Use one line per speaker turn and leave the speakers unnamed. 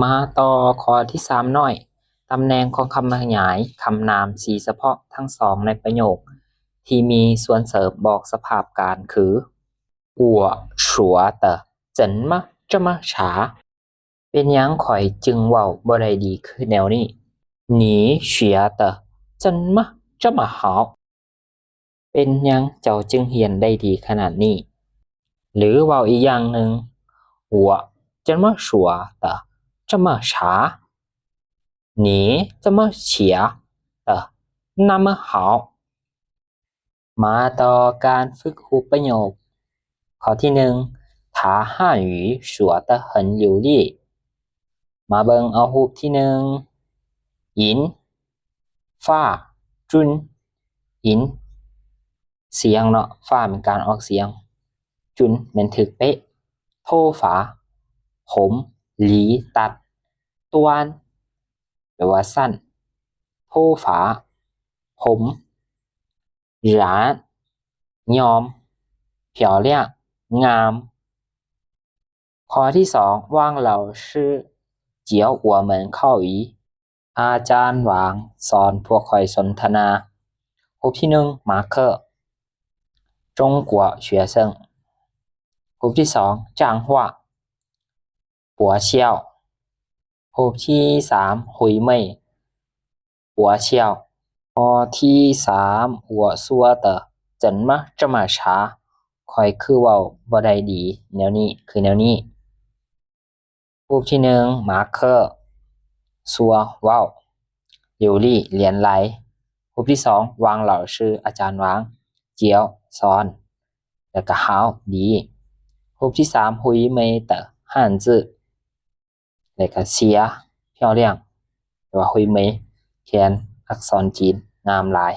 มาต่อข้อที่3หน่อยตำแหน่งของคำขยายคำนามสีเฉพาะทั้งสองในประโยคที่มีส่วนเสริมบอกสภาพการคือ我说的怎么这么ช้าเป็นหยังข่อยจึงเว้าบ่ได้ดีคือแนวนี้你学的怎么这么好เป็นหยังเจ้าจึงเรียนได้ดีขนาดนี้หรือเว้าอีกอย่างหนึ่ง我怎么说的这么差你怎么写的那么好มาต่อการฝึกรูปประโยคข้อที่1他汉语说得很流利มาเบิ่งเอารูปที่1银ฟ้าจุน银เสียงเนาะฟ้าเป็นการออกเสียงจุนเป็นถึกเป๊ะโทฝาผมหลีตัดตวนแปลว่าสั้นโทฝาผมหรานยอม漂亮งามข้อที่2ว่างเหล่าชื่อเจียวหัวเหมือนเข้าอีอาจารย์หวางสอนพวกข่อยสนทนารูปที่1มาร์เคอร์中国学生รูปที่2จ้างฮวาปัวเชี่ยวรูปที่3หุยเม่ยปัวเชี่ยวข้อที่3我说的怎么这么差ข่อยคือเว้าบ่ได้ดีแนวนี้คือแนวนี้รูปที่1มาร์เคอร์ซัวเว้าลิวลี่เรียนไหลรูปที่2วางเหล่าชื่ออาจารย์วางเจียวสอนแล้วก็ฮาวดีรูปที่3หุยเมยเตอ汉字แล้วก็เสีย漂亮หรือว่าหุยเมยเขียนอักษรจีนงามหลาย